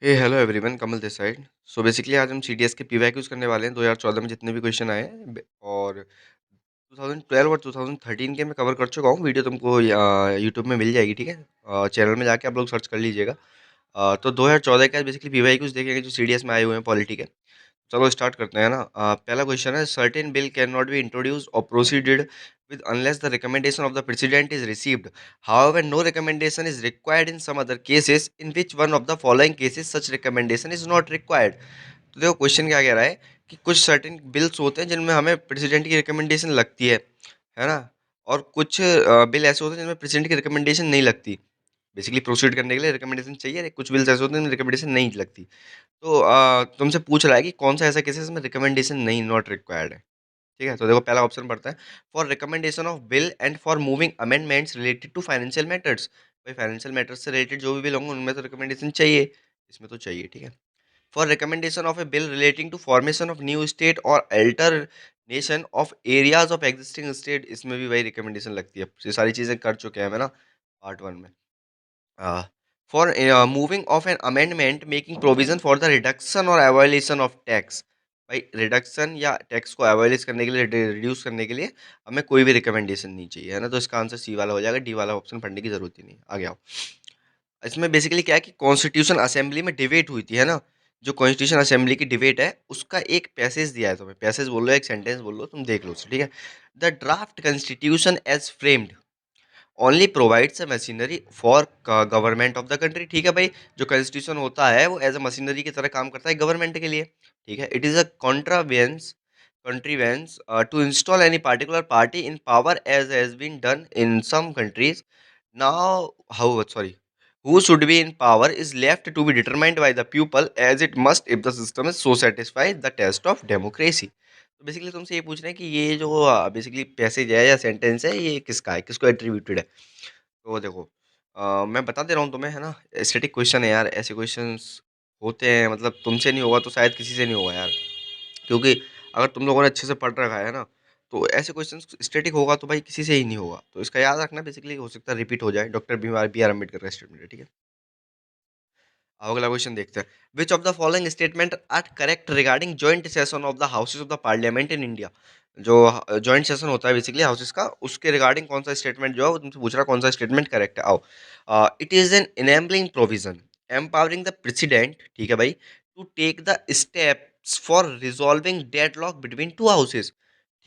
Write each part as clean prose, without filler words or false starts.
Hey hello everyone, Kamal this side. So basically आज हम CDS के पीवाईक्यूज करने वाले हैं 2014 में जितने भी क्वेश्चन आए हैं और 2012 और 2013 के मैं कवर कर चुका हूँ। वीडियो तुमको यूट्यूब में मिल जाएगी, ठीक है। चैनल में जाके आप लोग सर्च कर लीजिएगा। तो 2014 का बेसिकली पीवाईक्यूज देखेंगे जो सीडीएस में आए हुए हैं पॉलिटी के। चलो स्टार्ट करते हैं ना। पहला क्वेश्चन है, certain bill can not be introduced और proceeded with unless the recommendation of the president is received. However, no recommendation is required in some other cases in which one of the following cases such recommendation is not required. तो देखो question क्या कह रहा है कि कुछ certain bills होते हैं जिनमें हमें प्रेसिडेंट की रिकमेंडेशन लगती है ना। और कुछ बिल ऐसे होते हैं जिनमें प्रेसिडेंट की रिकमेंडेशन नहीं लगती। बेसिकली प्रोसीड करने के लिए रिकमेंडेशन चाहिए, कुछ बिल्स ऐसे होते हैं जिनमें रिकमेंडेशन नहीं लगती। तो तुमसे पूछ रहा है कि कौन सा ऐसा केस है जिसमें रिकमेंडेशन नहीं नॉट रिक्वायर्ड है। ठीक है, तो देखो पहला ऑप्शन पढ़ते हैं। For recommendation of bill and for moving amendments related to financial matters. भाई फाइनेंशियल मैटर्स से रिलेटेड जो भी बिल होंगे उनमें तो रिकमेंडेशन चाहिए, इसमें तो चाहिए, ठीक है। For recommendation of a bill relating to formation of new state और alternation of areas of existing state, इसमें भी वही रिकमेंडेशन लगती है। ये सारी चीज़ें कर चुके हैं हम, है ना, पार्ट वन में। For moving of an amendment making provision for the reduction or abolition of tax। भाई रिडक्शन या टैक्स को एवॉलिश करने के लिए, रिड्यूस करने के लिए हमें कोई भी रिकमेंडेशन नहीं चाहिए, है ना। तो इसका आंसर सी वाला हो जाएगा, डी वाला ऑप्शन पढ़ने की जरूरत ही नहीं। आगे आओ। इसमें बेसिकली क्या है कि कॉन्स्टिट्यूशन असेंबली में डिबेट हुई थी, है ना। जो कॉन्स्टिट्यूशन असेंबली की डिबेट है उसका एक पैसेज दिया है तुम्हें। पैसेज बोल लो, एक सेंटेंस बोल लो, तुम देख लो उसे, ठीक है। The draft constitution as framed only provides a machinery for government of the country. ठीक है भाई, जो कॉन्स्टिट्यूशन होता है वो एज अ मशीनरी की तरह काम करता है गवर्नमेंट के लिए। ठीक है, it is a contravenes contrivance to install any particular party in power as has been done in some countries. Now, however, sorry, who should be in power is left to be determined by the people as it must if the system is so satisfies the test of democracy. तो basically तुमसे ये पूछ रहे हैं कि ये जो basically passage है या सेंटेंस है ये किसका है, किसको एट्रीब्यूटेड है। तो देखो, मैं बता दे रहा हूँ तुम्हें, है ना। स्टैटिक क्वेश्चन है यार, ऐसे क्वेश्चंस होते हैं, मतलब तुमसे नहीं होगा तो शायद किसी से नहीं होगा यार। क्योंकि अगर तुम लोगों ने अच्छे से पढ़ रखा है ना, तो ऐसे क्वेश्चंस स्टैटिक होगा तो भाई किसी से ही नहीं होगा। तो इसका याद रखना, बेसिकली हो सकता है रिपीट हो जाए। डॉक्टर बी आर अम्बेडकर का स्टेटमेंट है, ठीक है। अब अगला क्वेश्चन देखते हैं। Which of the following statement are correct regarding joint session of the houses of the parliament in India. जो जॉइंट सेशन होता है बेसिकली हाउसेज का, उसके रिगार्डिंग कौन सा स्टेटमेंट जो है वो तुमसे पूछ रहा है, कौन सा स्टेटमेंट करेक्ट है। आओ, it is an enabling provision empowering the president, ठीक है भाई, to take the steps for resolving deadlock between two houses.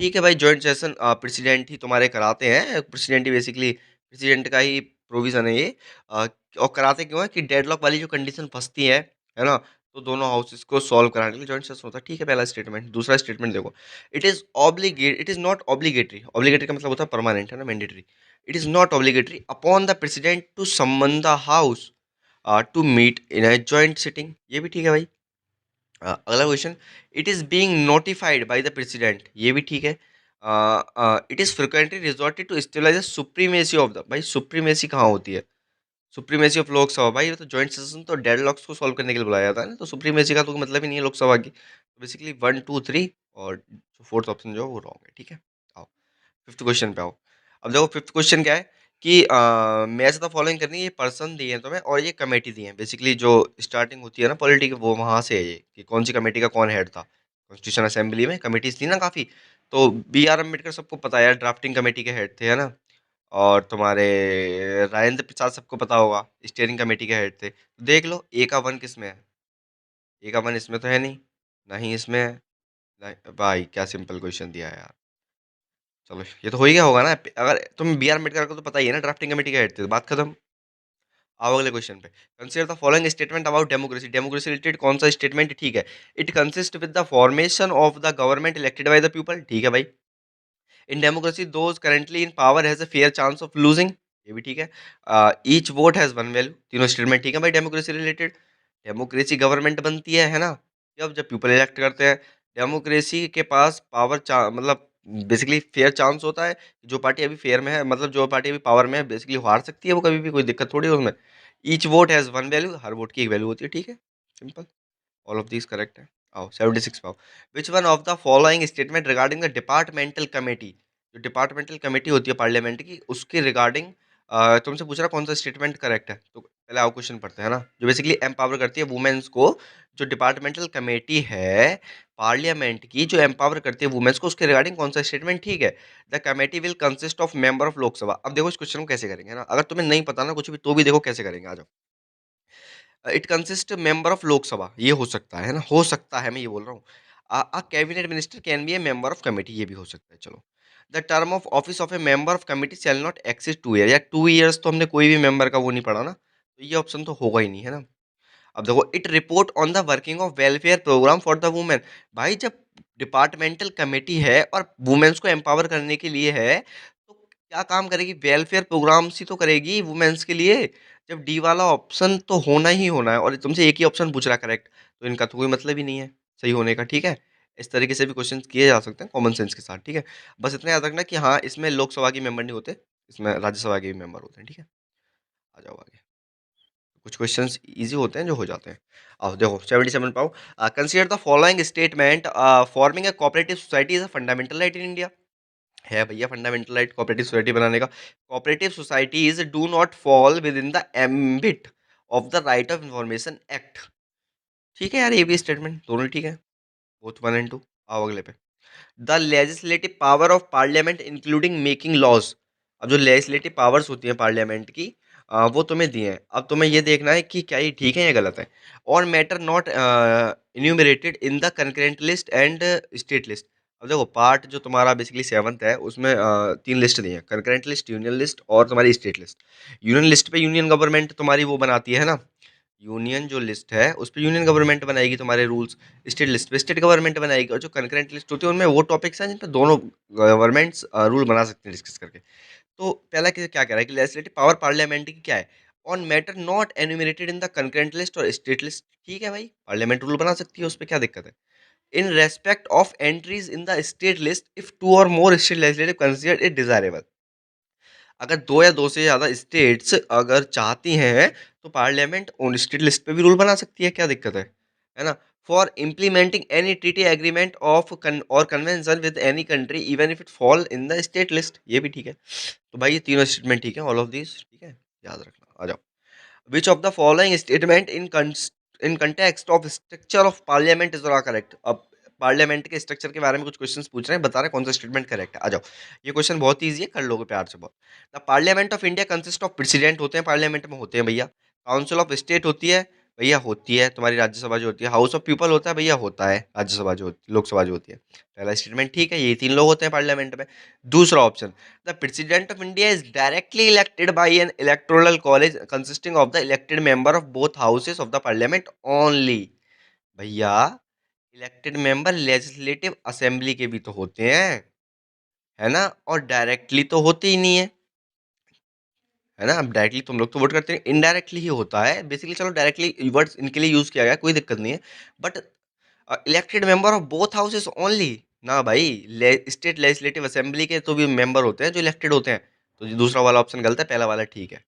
ठीक है भाई, जॉइंट सेशन प्रेसिडेंट ही तुम्हारे कराते हैं। प्रेसिडेंट ही बेसिकली, प्रेसिडेंट का ही प्रोविजन है ये। अ, और कराते क्यों है कि डेडलॉक वाली जो कंडीशन फंसती है ना, तो दोनों हाउसेस को सॉल्व कराने के लिए जॉइंट सेशन होता है। ठीक है, पहला स्टेटमेंट। दूसरा स्टेटमेंट देखो, it is not obligatory. Obligatory का मतलब होता है परमानेंट, है ना, mandatory. It is not obligatory upon the president to summon the house to meet in a joint sitting. ये भी ठीक है भाई। अगला question, it is being notified by the president. ये भी ठीक है। It is frequently resorted to stabilize the supremacy of the, भाई सुप्रीमेसी कहाँ होती है, सुप्रीमेसी ऑफ लोकसभा। भाई ये तो जॉइंट सेशन तो डेडलॉक्स को सॉल्व करने के लिए बुलाया जाता है ना, तो सुप्रीमेसी का तो मतलब ही नहीं है लोकसभा की। तो बेसिकली वन टू थ्री और फोर्थ ऑप्शन जो है वो रॉन्ग है, ठीक है। आओ फिफ्थ क्वेश्चन पे आओ। अब देखो फिफ्थ क्वेश्चन क्या है कि मैच द फॉलोइंग करनी है। ये पर्सन दिए हैं तुम्हें और ये कमेटी दी है। बेसिकली जो स्टार्टिंग होती है ना पॉलिटी की, वो वहाँ से है ये कि कौन सी कमेटी का कौन हेड था। कॉन्स्टिट्यूशन असेंबली में कमेटीज थी ना काफ़ी। तो बी आर अम्बेडकर सबको पता है यार, ड्राफ्टिंग कमेटी के हेड थे, है ना। और तुम्हारे राजेंद्र प्रसाद सबको पता होगा, स्टीयरिंग कमेटी के हेड थे। तो देख लो ए का वन किस में है, ए का वन इसमें तो है नहीं, नहीं इसमें है। भाई क्या सिंपल क्वेश्चन दिया है यार। चलो ये तो हो ही गया होगा ना। अगर तुम बी आर अम्बेडकर को तो पता ही है ना, ड्राफ्टिंग कमेटी के हेड थे, तो बात खत्म। आओ अगले क्वेश्चन पे। Consider the following statement about democracy. Democracy related कौन सा स्टेटमेंट ठीक है। It consist with the formation of the government elected by the people. ठीक है भाई। In democracy those currently in power has a fair chance of losing. ये भी ठीक है। Each vote has one value. तीनों स्टेटमेंट ठीक है भाई डेमोक्रेसी रिलेटेड। डेमोक्रेसी गवर्नमेंट बनती है ना, जब पीपल इलेक्ट करते हैं। डेमोक्रेसी के पास पावर मतलब बेसिकली फेयर चांस होता है। जो पार्टी अभी फेयर में है, मतलब जो पार्टी अभी पावर में है, बेसिकली हार सकती है वो कभी भी, कोई दिक्कत थोड़ी है उसमें। Each vote has one value, her vote की एक वैल्यू होती है, ठीक है। Simple, all of these correct है। आओ 76 पाओ। Which one of the following statement regarding the departmental committee. जो डिपार्टमेंटल कमेटी होती है पार्लियामेंट की, उसके रिगार्डिंग तुमसे पूछ रहा कौन सा स्टेटमेंट करेक्ट है, तो पहले आओ क्वेश्चन पढ़ते हैं ना, जो बेसिकली एम्पावर करती है वुमेन्स को, जो डिपार्टमेंटल कमेटी है पार्लियामेंट की, जो एम्पावर करती है वुमेन्स को, उसके रिगार्डिंग कौन सा स्टेटमेंट ठीक है। The committee will consist of member of Lok Sabha. अब देखो इस क्वेश्चन को कैसे करेंगे ना, अगर तुम्हें नहीं पता ना कुछ भी तो भी देखो कैसे करेंगे, आ जाओ। It consist member of Lok Sabha, ये हो सकता है ना, हो सकता है, मैं ये बोल रहा हूँ। अ cabinet minister can be a member of committee, ये भी हो सकता है, चलो। The term of office of A member of committee shall not exceed 2 year, या 2 ईयर्स तो हमने कोई भी मेंबर का वो नहीं पढ़ा ना, तो ये ऑप्शन तो होगा ही नहीं, है ना। अब देखो, it report on the working of welfare programme for the women. भाई जब डिपार्टमेंटल कमेटी है और वुमेन्स को एम्पावर करने के लिए है, तो क्या काम करेगी, वेलफेयर प्रोग्राम्स ही तो करेगी वुमेन्स के लिए। जब डी वाला ऑप्शन तो होना ही होना है, और तुमसे एक ही ऑप्शन पूछ रहा है करेक्ट, तो इनका तो कोई मतलब ही नहीं है सही होने का, ठीक है। इस तरीके से भी क्वेश्चन किए जा सकते हैं कॉमन सेंस के साथ, ठीक है। बस इतना याद रखना कि हाँ, इसमें लोकसभा के मेंबर नहीं होते, इसमें राज्यसभा के भी मेंबर होते हैं, ठीक है। आ जाओ आगे। कुछ क्वेश्चंस इजी होते हैं जो हो जाते हैं। अब देखो 77 पाओ, consider the following statement, forming a cooperative society is a fundamental right in India. है भैया फंडामेंटल राइट कोऑपरेटिव सोसाइटी बनाने का। Cooperative societies do not fall with in the ambit of the right of information act. ठीक है यार, ये भी statement दोनों ठीक है, बोथ 1 and 2। आओ अगले पे। The legislative power of parliament including making laws. अब जो लेजिस्लेटिव पावर्स होती हैं पार्लियामेंट की, वो तुम्हें दिए हैं, अब तुम्हें ये देखना है कि क्या ये ठीक है या गलत है। और matter not enumerated in the concurrent list and state list. अब देखो पार्ट जो तुम्हारा बेसिकली सेवंथ है, उसमें 3 लिस्ट दी है, कंकरेंट लिस्ट, यूनियन लिस्ट और तुम्हारी स्टेट लिस्ट। यूनियन लिस्ट पे यूनियन गवर्नमेंट तुम्हारी वो बनाती है ना, यूनियन जो लिस्ट है उस पे यूनियन गवर्नमेंट बनाएगी तुम्हारे रूल्स। स्टेट लिस्ट पे स्टेट गवर्नमेंट बनाएगी, और जो कंकरेंट लिस्ट होती है उनमें वो टॉपिक्स हैं जिन पे दोनों गवर्नमेंट्स रूल बना सकते हैं डिस्कस करके। तो पहला क्या कह रहा है कि लेजिस्लेटिव पावर पार्लियामेंट की क्या है, on matter not enumerated in the concurrent list और स्टेट लिस्ट। ठीक है भाई, पार्लियामेंट रूल बना सकती है, उस पर क्या दिक्कत है। In respect of entries in the state list if 2 और more state legislative consider it desirable. अगर 2 या 2 से ज़्यादा स्टेट्स अगर चाहती हैं, तो पार्लियामेंट उन स्टेट लिस्ट पे भी रूल बना सकती है, क्या दिक्कत है ना? For implementing any treaty agreement of और convention with any country even if it fall in the state list, ये भी ठीक है। तो भाई ये तीनों स्टेटमेंट ठीक है, ऑल ऑफ दिस ठीक है, याद रखना। आ जाओ। Which of the following statement in context of structure of parliament is not correct? अब पार्लियामेंट के स्ट्रक्चर के बारे में कुछ क्वेश्चंस पूछ रहे हैं, बता रहे हैं कौन सा स्टेटमेंट करेक्ट है। आ जाओ, ये क्वेश्चन बहुत ईजी है, कर लोगे प्यार से बहुत। The parliament of India consist of president होते हैं, पार्लियामेंट में होते हैं भैया। काउंसिल ऑफ स्टेट होती है भैया, होती है। तुम्हारी राज्यसभा जो होती है, हाउस ऑफ पीपल होता है भैया, होता है। राज्यसभा जो होती है, लोकसभा जो होती है। पहला स्टेटमेंट ठीक है, ये 3 लोग होते हैं पार्लियामेंट में। दूसरा option, the President of India is directly elected by an electoral college consisting of the elected member of both houses of the parliament only। भैया इलेक्टेड मेंबर लेजिस्लेटिव असेंबली के भी तो होते हैं, है ना, और डायरेक्टली तो होते ही नहीं है ना। अब डायरेक्टली तुम लोग तो वोट करते हैं, इनडायरेक्टली ही होता है बेसिकली। चलो डायरेक्टली वर्ड्स इनके लिए यूज किया गया, कोई दिक्कत नहीं है, but elected member of both houses only ना भाई। स्टेट लेजिस्लेटिव असेंबली के तो भी मेंबर होते हैं जो इलेक्टेड होते हैं। तो ये दूसरा वाला ऑप्शन गलत है, पहला वाला ठीक है।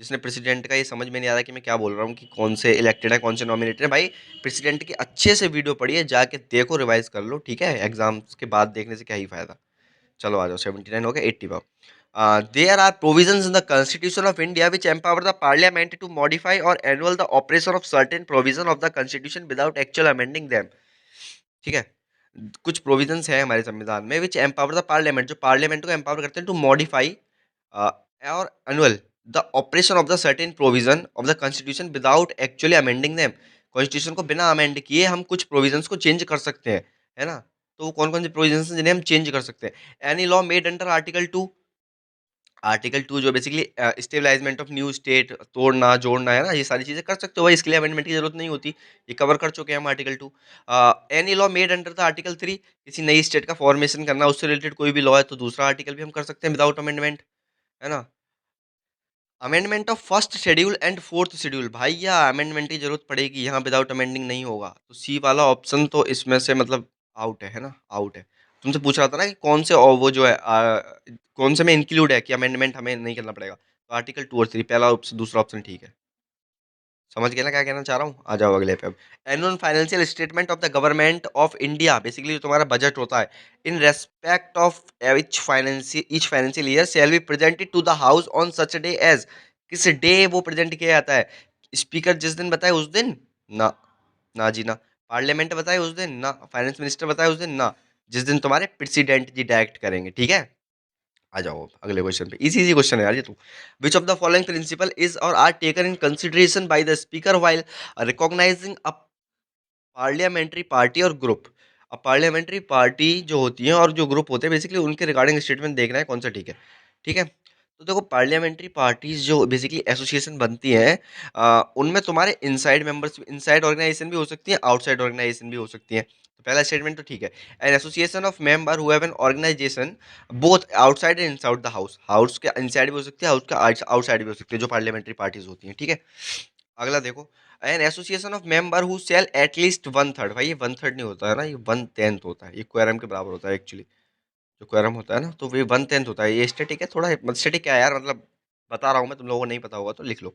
जिसने प्रेसिडेंट का, ये समझ में नहीं आ रहा कि मैं क्या बोल रहा हूँ कि कौन से इलेक्टेड है कौन से नॉमिनेटेड है। भाई प्रेसिडेंट की अच्छे से वीडियो पढ़िए, जाके देखो, रिवाइज कर लो, ठीक है। एग्जाम्स के बाद देखने से क्या ही फायदा। चलो आ जाओ, 79 हो गया, 80 पाओ। There are provisions in the constitution of India which empower the parliament to modify और annual the operation of certain provision of the constitution without actual amending them. ठीक है, कुछ प्रोविजंस हैं हमारे संविधान में विच एम्पावर द पार्लियामेंट, जो parliament को एम्पावर करते हैं टू मॉडिफाई और annual the operation of the certain provision of the constitution without actually amending them. Constitution को बिना अमेंड किए हम कुछ प्रोविजंस को चेंज कर सकते हैं, है ना। तो वो कौन कौन से प्रोविजंस हैं जिन्हें हम चेंज कर सकते हैं। Any law made under article 2। Article 2 जो basically establishment of new state, तोड़ना जोड़ना, है ना, ये सारी चीज़ें कर सकते हो भाई, इसके लिए अमेंडमेंट की जरूरत नहीं होती। ये कवर कर चुके हैं हम article 2। Any law made under the article 3, किसी नई स्टेट का फॉर्मेशन करना, उससे रिलेटेड कोई भी लॉ है तो दूसरा आर्टिकल भी हम कर सकते हैं विदाउट अमेंडमेंट, है ना। Amendment of first schedule and fourth schedule, भैया अमेंडमेंट की जरूरत पड़ेगी यहाँ, विदाउट अमेंडिंग नहीं होगा। तो सी वाला ऑप्शन तो इसमें से मतलब आउट है ना, आउट है। तुमसे पूछ रहा था ना कि कौन से वो जो है कौन से में इंक्लूड है कि अमेंडमेंट हमें नहीं करना पड़ेगा, तो आर्टिकल 2 और 3, पहला ऑप्शन दूसरा ऑप्शन ठीक है। समझ गए ना क्या कहना चाह रहा हूँ? आ जाओ अगले पे अब। Annual financial statement of the government of India, basically जो तुम्हारा बजट होता है, in respect of each financial year shall be presented to the house on such day as, किस डे वो प्रेजेंट किया जाता है? स्पीकर जिस दिन बताए उस दिन? ना, ना जी ना। पार्लियामेंट बताए उस दिन? ना। फाइनेंस मिनिस्टर बताए उस दिन? ना। जिस दिन तुम्हारे प्रेसिडेंट जी डायरेक्ट करेंगे, ठीक है। आ जाओ अगले क्वेश्चन पे, इजी इजी क्वेश्चन है यार ये तो। Which of the following principle is और are taken in consideration by the speaker while recognizing a parliamentary party और ग्रुप? अब पार्लियामेंट्री पार्टी जो होती है और जो ग्रुप होते हैं, बेसिकली उनके रिगार्डिंग स्टेटमेंट देखना है कौन सा ठीक है। ठीक है, तो देखो पार्लियामेंट्री पार्टीज जो बेसिकली एसोसिएशन बनती हैं, उनमें तुम्हारे इनसाइड मेंबर्स, इनसाइड ऑर्गेनाइजेशन भी हो सकती है, आउटसाइड ऑर्गेनाइजेशन भी हो सकती है। तो पहला स्टेटमेंट तो ठीक है। An association of member who have an organisation both outside and inside the house, house के इनसाइड भी हो सकती है, हाउस के आउटसाइड भी हो सकती है, जो पार्लियामेंट्री पार्टीज होती हैं, ठीक है। अगला देखो, an association of member who sell at least one third, भाई ये वन थर्ड नहीं होता है ना, ये वन टेंथ होता है, ये क्वेरम के बराबर होता है एक्चुअली। जो क्वेरम होता है ना, तो ये वन टेंथ होता है, ये स्टैटिक है थोड़ा, मतलब स्टैटिक क्या है यार, मतलब बता रहा हूँ मैं, तुम लोगों को नहीं पता होगा तो लिख लो।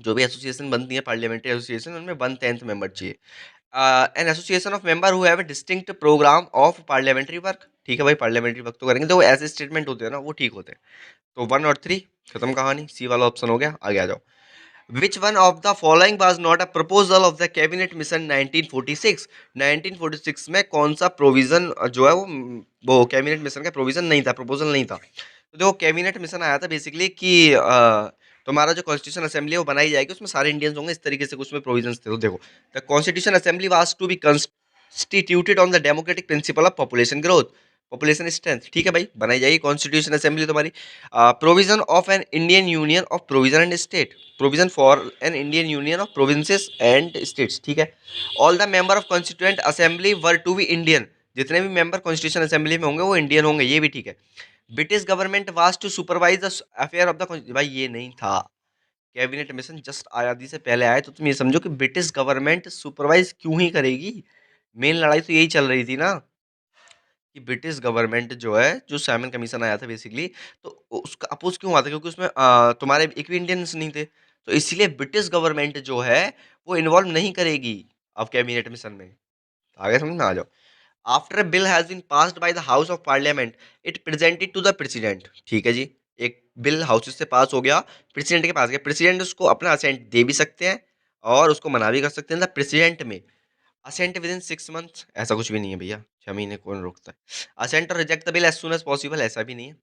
जो भी एसोसिएशन बनती है पार्लियामेंट्री एसोसिएशन, उनमें वन टेंथ मेंबर चाहिए। An association of member who have a distinct programme of parliamentary work, ठीक है भाई, पार्लियामेंट्री वर्क तो करेंगे, तो वो ऐसे स्टेटमेंट होते हैं ना, वो ठीक होते हैं। तो वन और थ्री खत्म कहानी, सी वाला ऑप्शन हो गया, आगे आ जाओ। Which one of the following was not a proposal of the cabinet mission 1946? 1946 में कौन सा प्रोविजन जो है वो कैबिनेट मिशन का प्रोविजन नहीं था, प्रपोजल नहीं था। तो देखो कैबिनेट मिशन आया था बेसिकली कि तुम्हारा जो कॉन्स्टिट्यूशन असेंबली है वो बनाई जाएगी, उसमें सारे इंडियंस होंगे, इस तरीके से कुछ में प्रोविजंस थे। तो देखो, the constitution assembly was to be constituted on the democratic principle of population growth, population strength, ठीक है भाई, बनाई जाएगी कॉन्स्टिट्यूशन असेंबली तुम्हारी। Provision of an Indian union of provision and state, provision for an Indian union of provinces and states, ठीक है। All the member of constituent assembly were to be Indian, जितने भी मेंबर कॉन्स्टिट्यूशन असेंबली में होंगे वो Indian होंगे, ये भी ठीक है। British government was to supervise the affair of the, भाई ये नहीं था। कैबिनेट मिशन जस्ट आज़ादी से पहले आए, तो तुम ये समझो कि ब्रिटिश गवर्नमेंट सुपरवाइज क्यों ही करेगी। मेन लड़ाई तो यही चल रही थी ना, कि ब्रिटिश गवर्नमेंट जो है, जो साइमन कमीशन आया था बेसिकली, तो उसका अपोज क्यों हुआ था, क्योंकि उसमें तुम्हारे एक भी इंडियंस नहीं थे, तो इसलिए ब्रिटिश गवर्नमेंट जो है वो इन्वॉल्व नहीं करेगी अब कैबिनेट मिशन में। आगे समझ में आ जाओ। After bill has been passed by the house of parliament, it presented to the president, ठीक है जी। एक बिल हाउस से पास हो गया, प्रेसिडेंट के पास गया, प्रेसिडेंट उसको अपना असेंट दे भी सकते हैं और उसको मना भी कर सकते हैं द प्रेसिडेंट में। असेंट विद इन 6 मंथ्स ऐसा कुछ भी नहीं है भैया, 6 महीने कौन रोकता है। असेंट और reject the bill as soon as possible ऐसा भी नहीं है।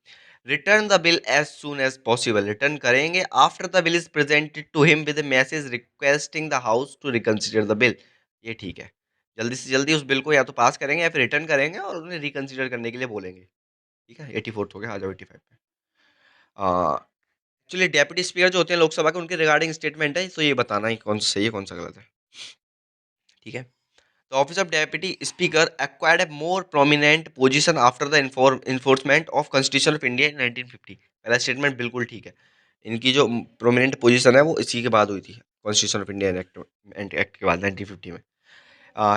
Return the bill as soon as possible, return करेंगे after the bill is presented to him with message requesting the house to reconsider the bill, ये ठीक है। जल्दी से जल्दी उस बिल को या तो पास करेंगे या फिर रिटर्न करेंगे और उन्हें रिकंसिडर करने के लिए बोलेंगे, ठीक है। 84th हो गया, आ जाओ 85 पे। एक्चुअली डेप्यूटी स्पीकर जो होते हैं लोकसभा के, उनके रिगार्डिंग स्टेटमेंट है, तो ये बताना ही कौन सा सही है कौन सा गलत है, ठीक है। The office of Deputy Speaker acquired a more prominent position after the enforcement of Constitution of India in 1950। पहला स्टेटमेंट बिल्कुल ठीक है। इनकी जो प्रोमिनेंट पोजीशन है वो इसी के बाद हुई थी, कॉन्स्टिट्यूशन ऑफ इंडिया एक्ट के बाद 1950 में।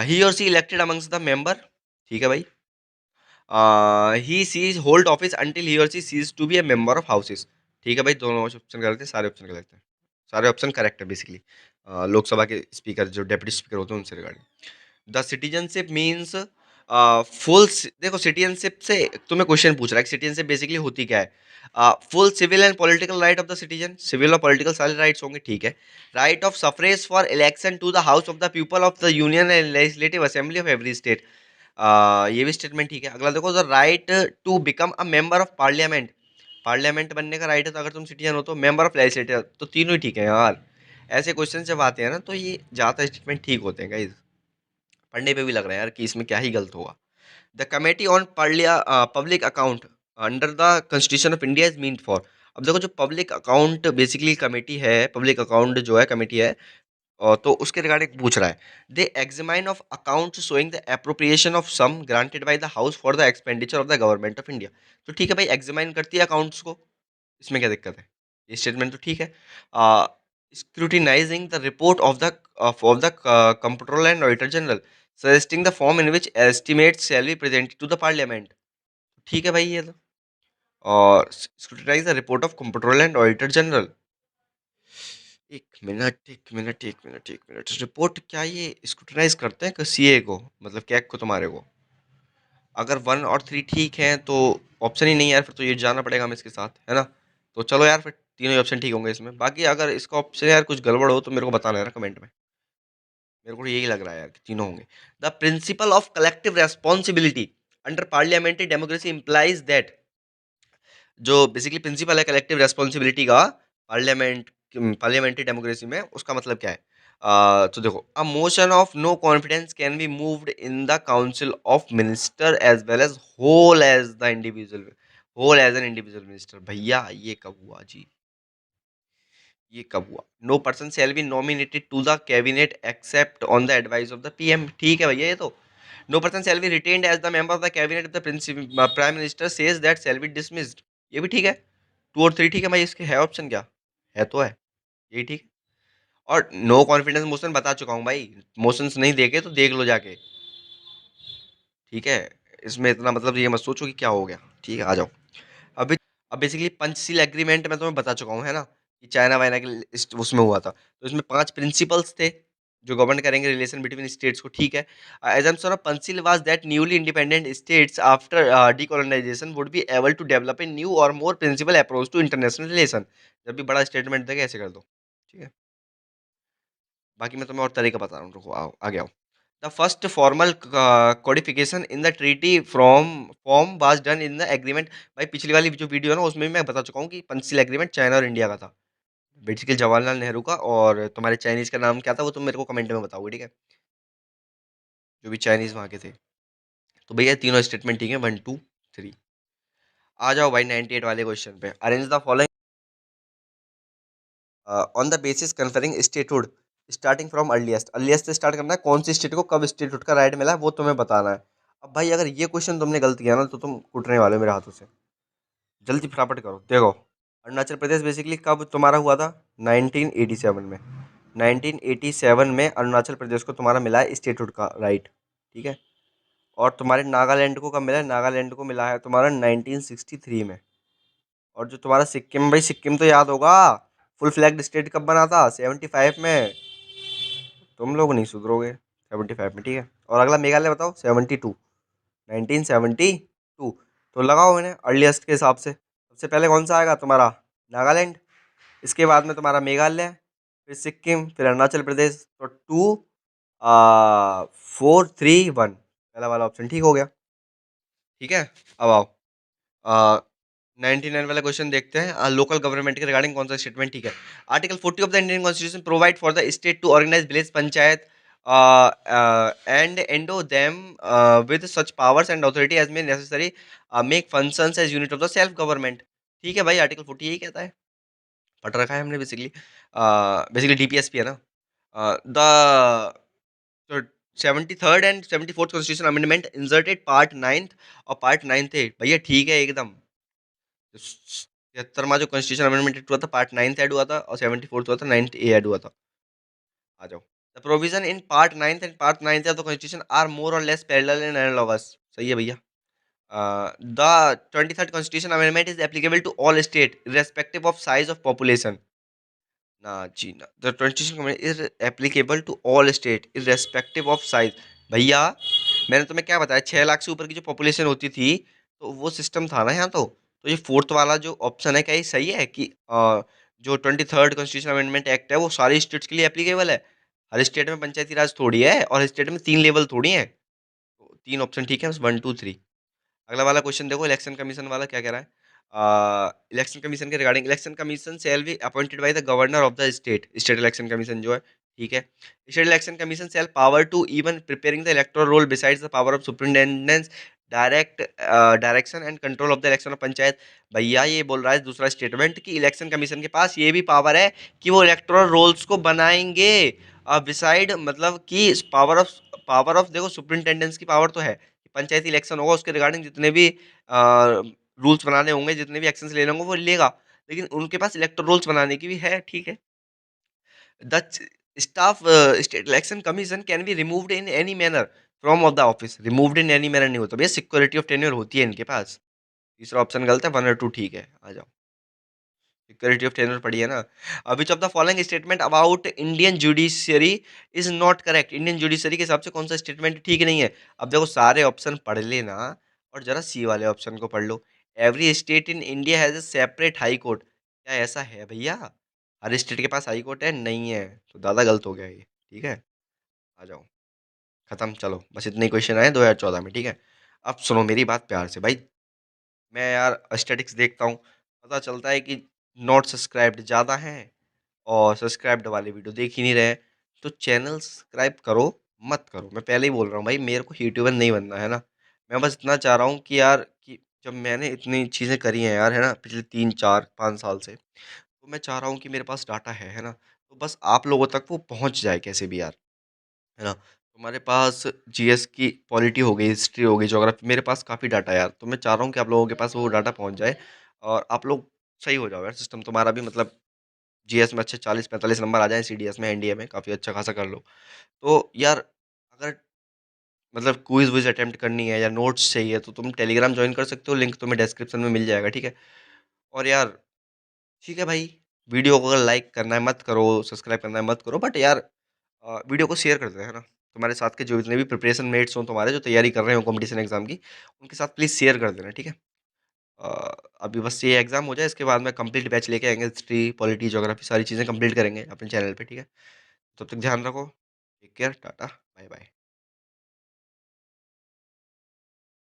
ही और she elected amongst the member, ठीक है भाई। He she hold office until he और she cease to be a member of houses, ठीक है भाई, दोनों ऑप्शन गलत है, सारे ऑप्शन गलत है, सारे ऑप्शन करेक्ट है बेसिकली। लोकसभा के स्पीकर जो डेप्यूटी स्पीकर होते हैं उनसे regarding. The citizenship means full, देखो सिटीजनशिप से तुम्हें क्वेश्चन पूछ रहा है कि सिटीजनशिप बेसिकली होती क्या है। Full civil and political right of the citizen, civil और पॉलिटिकल सारे राइट्स होंगे, ठीक है। Right of suffrage for election to the house of the people of the union and legislative assembly of every state, ये भी statement ठीक है। अगला देखो, the right to become a member of parliament, parliament बनने का राइट है, तो अगर तुम सिटीजन हो तो मेंबर ऑफ लेजिस्लेटिव, तो तीनों ही ठीक है यार। ऐसे क्वेश्चन जब आते हैं ना, तो ये ज़्यादा स्टेटमेंट ठीक होते हैं गाइज, पढ़ने पे भी लग रहा है यार कि इसमें क्या ही गलत होगा। The committee on public account under the constitution of India is meant for, अब देखो जो पब्लिक अकाउंट बेसिकली कमेटी है, पब्लिक अकाउंट जो है कमेटी है, तो उसके रिगार्डिंग पूछ रहा है। They examine of account showing the appropriation of sum granted by the house for the expenditure of the government of India, तो ठीक है भाई, एग्जामाइन करती है अकाउंट्स को, इसमें क्या दिक्कत है, ये स्टेटमेंट तो ठीक है। Scrutinising the report of the controller and auditor general suggesting the form in which estimates shall be presented to the parliament, ठीक है भाई ये तो। और scrutinise the report of controller and auditor general, एक मिनट। रिपोर्ट क्या ये scrutinise करते हैं सीए को, मतलब कैग को, तुम्हारे को? अगर 1 और 3 ठीक हैं तो ऑप्शन ही नहीं है यार, फिर तो ये जाना पड़ेगा हमें इसके साथ, है ना? तो चलो यार, फिर तीनों ही ऑप्शन ठीक होंगे इसमें। बाकी अगर इसका ऑप्शन यार कुछ गड़बड़ हो तो मेरे को बताना है ना कमेंट में। मेरे को यही लग रहा है यार कि तीनों होंगे। The principle of collective responsibility under parliamentary democracy implies that, जो बेसिकली प्रिंसिपल है कलेक्टिव रेस्पॉन्सिबिलिटी का पार्लियामेंट्री डेमोक्रेसी में, उसका मतलब क्या है? तो देखो, a motion of no confidence can be moved in the council of minister as well as whole as an individual minister. भैया ये कब हुआ जी? ये कब हुआ? No person shall be nominated to the cabinet except on the advice of the PM. ठीक है भैया, ये तो no person shall be retained as the member of the cabinet of the prime minister says that shall be dismissed. ये भी ठीक है। 2 और 3 ठीक है भाई, इसके है ऑप्शन क्या? है तो है, यही ठीक है। और नो कॉन्फिडेंस मोशन बता चुका हूँ भाई, मोशंस नहीं देखे तो देख लो जाके, ठीक है? इसमें इतना मतलब ये मत सोचो कि क्या हो गया। ठीक है, आ जाओ। अभी अब बेसिकली पंचशील एग्रीमेंट मैं तुम्हें बता चुका हूँ, है ना, कि चाइना वाइना के उसमें हुआ था। तो इसमें 5 प्रिंसिपल्स थे जो गवर्न करेंगे रिलेशन बिटवीन स्टेट्स को, ठीक है? Assumption of Panchsheel was that newly independent states after decolonization would be able to develop a new और more principle approach to international relation. जब भी बड़ा स्टेटमेंट देगा ऐसे कर दो, ठीक है? बाकी मैं तुम्हें और तरीका बता रहा हूँ, रुको, आओ आगे आओ। The first formal codification in the treaty from form was done in the agreement. भाई पिछली वाली जो वीडियो है ना, उसमें भी मैं बता चुका हूँ कि पंचशील एग्रीमेंट चाइना और इंडिया का था, बेसिकली जवाहरलाल नेहरू का। और तुम्हारे चाइनीज का नाम क्या था वो तुम मेरे को कमेंट में बताओगे, ठीक है? जो भी चाइनीज वहाँ के थे। तो भैया तीनों स्टेटमेंट ठीक है, 1 2 3। आ जाओ भाई 98 वाले क्वेश्चन पे। Arrange the following on the basis conferring statehood starting from earliest. Earliest से स्टार्ट करना है, कौन सी स्टेट को कब स्टेटहुड का राइट मिला है वो तुम्हें बताना है। अब भाई अगर ये क्वेश्चन तुमने गलत किया ना तो तुम कुटने वाले हो मेरे हाथों से। जल्दी फटाफट करो। देखो, अरुणाचल प्रदेश बेसिकली कब तुम्हारा हुआ था? 1987 में। 1987 में अरुणाचल प्रदेश को तुम्हारा मिला है स्टेटहुड का राइट, ठीक है? और तुम्हारे नागालैंड को कब मिला है? नागालैंड को मिला है तुम्हारा 1963 में। और जो तुम्हारा सिक्किम, भाई सिक्किम तो याद होगा, फुल फ्लैग्ड स्टेट कब बना था? 75 में। तुम लोग नहीं सुधरोगे। 75 में, ठीक है? और अगला मेघालय बताओ। 72, 1972। तो लगाओ इन्हें अर्लीस्ट के हिसाब से। सबसे पहले कौन सा आएगा तुम्हारा? नागालैंड। इसके बाद में तुम्हारा मेघालय, फिर सिक्किम, फिर अरुणाचल प्रदेश। तो 2 4 3 1 पहला वाला ऑप्शन ठीक हो गया, ठीक है? अब आओ 99 वाला क्वेश्चन देखते हैं। लोकल गवर्नमेंट के रिगार्डिंग कौन सा स्टेटमेंट ठीक है? Article 40 of the Indian constitution provide for the state to organise village panchayat and endow them with such powers and authority as may necessary make functions as unit of the self government. ठीक है भाई, article 40 यही कहता है, पढ़ रखा है हमने बेसिकली। बेसिकली डीपीएसपी है ना। The 73rd and 74th constitution amendment inserted part 9th और पार्ट 9th है भैया, ठीक है एकदम। 76वां जो कॉन्स्टिट्यूशन अमेंडमेंट हुआ था, पार्ट 9th ऐड हुआ था, और 74th हुआ था, 9th ए ऐड हुआ था। आ जाओ। The provision in part 9th and part 9th of the constitution are more or less parallel and analogous. सही है भैया। The 23rd constitution amendment is applicable to all state irrespective of size of population. ना जी ना, the twenty is applicable to all state irrespective of size. भैया मैंने तुम्हें क्या बताया, 6 लाख से ऊपर की जो पॉपुलेशन होती थी तो वो सिस्टम था ना यहाँ। तो ये फोर्थ वाला जो ऑप्शन है, क्या ये सही है कि जो 23rd कॉन्स्टिट्यूशन अमेंडमेंट एक्ट है वो सारी स्टेट्स के लिए एप्लीकेबल है? हर स्टेट में पंचायती राज थोड़ी है, और हर स्टेट में 3 लेवल थोड़ी है। तो 3 ऑप्शन ठीक है, बस 1 2 3। अगला वाला क्वेश्चन देखो, इलेक्शन कमीशन वाला क्या कह रहा है। इलेक्शन कमीशन के regarding, election commission shall be appointed by the governor of the state. State election commission जो है, ठीक है? State election commission shall power to even preparing the electoral roll besides the power of superintendence direct direction and control of the election of panchayat. भैया ये बोल रहा है दूसरा स्टेटमेंट कि इलेक्शन कमीशन के पास ये भी पावर है कि वो इलेक्टोरल रोल्स को बनाएंगे। बिसाइड मतलब कि पावर ऑफ देखो, सुपरिटेंडेंस की पावर तो है, पंचायती इलेक्शन होगा उसके रिगार्डिंग जितने भी रूल्स बनाने होंगे, जितने भी एक्शंस लेने होंगे वो लेगा। लेकिन उनके पास इलेक्टोरल रूल्स बनाने की भी है, ठीक है? The staff state election commission can be removed in any manner from of the office. Removed in any manner नहीं होता भैया, सिक्योरिटी ऑफ टेन्योर होती है इनके पास। तीसरा ऑप्शन गलत है, 1 और 2 ठीक है। आ जाओ। सिक्योरिटी ऑफ टेन्योर पढ़ी है ना? Which of the following statement about Indian judiciary is not correct? Indian judiciary के हिसाब से कौन-सा स्टेटमेंट ठीक नहीं है? अब देखो सारे ऑप्शन पढ़ लेना और ज़रा सी वाले ऑप्शन को पढ़ लो। Every state in India has a separate high court. क्या ऐसा है भैया? हर स्टेट के पास हाई कोर्ट है? नहीं है। तो ज़्यादा गलत हो गया ये, ठीक है? आ जाओ, खत्म चलो। बस इतने ही क्वेश्चन आए 2014 में, ठीक है? अब सुनो मेरी बात प्यार से भाई। मैं यार स्टैटिस्टिक्स देखता हूँ, पता चलता है कि नॉट सब्सक्राइब्ड ज़्यादा हैं और सब्सक्राइब्ड वाले वीडियो देख ही नहीं रहे हैं। तो चैनल सब्सक्राइब करो, मत करो। मैं पहले ही बोल रहा हूँ भाई, मेरे को यूट्यूबर नहीं बनना है ना। मैं बस इतना चाह रहा हूँ कि यार कि जब मैंने इतनी चीज़ें करी हैं यार, है ना? पिछले 3, 4, 5 साल से, तो मैं चाह रहा हूँ कि मेरे पास डाटा है ना? तो बस आप लोगों तक वो पहुँच जाए कैसे भी यार। है ना? तुम्हारे पास जीएस की पॉलिटी हो गई, हिस्ट्री हो गई, ज्योग्राफी, मेरे पास काफ़ी डाटा है यार। तो मैं चाह रहा हूँ कि आप लोगों के पास वो डाटा पहुँच जाए और आप लोग सही हो जाओ यार, सिस्टम तुम्हारा भी मतलब जीएस में अच्छे 40-45 नंबर आ जाएँ, सीडीएस में, एनडीए में काफ़ी अच्छा खासा कर लो। तो यार अगर मतलब क्विज़-विज़ अटेम्प्ट करनी है या नोट्स चाहिए तो तुम टेलीग्राम जॉइन कर सकते हो, लिंक तुम्हें डिस्क्रिप्शन में मिल जाएगा, ठीक है? और यार ठीक है भाई, वीडियो को अगर लाइक करना है मत करो, सब्सक्राइब करना है मत करो, बट यार वीडियो को शेयर कर देना, है ना? तुम्हारे साथ के जो जितने भी प्रिपरेशन मेट्स हों तुम्हारे, जो तैयारी कर रहे हो कॉम्पिटिशन एग्ज़ाम की, उनके साथ प्लीज़ शेयर कर देना, ठीक है? अ, अभी बस ये एग्ज़ाम हो जाए, इसके बाद में कंप्लीट बैच लेके आएँगे, हिस्ट्री, पॉलिटी, ज्योग्राफी सारी चीज़ें कंप्लीट करेंगे अपने चैनल पे, ठीक है? तब तक ध्यान रखो, टेक केयर, टाटा, बाय-बाय।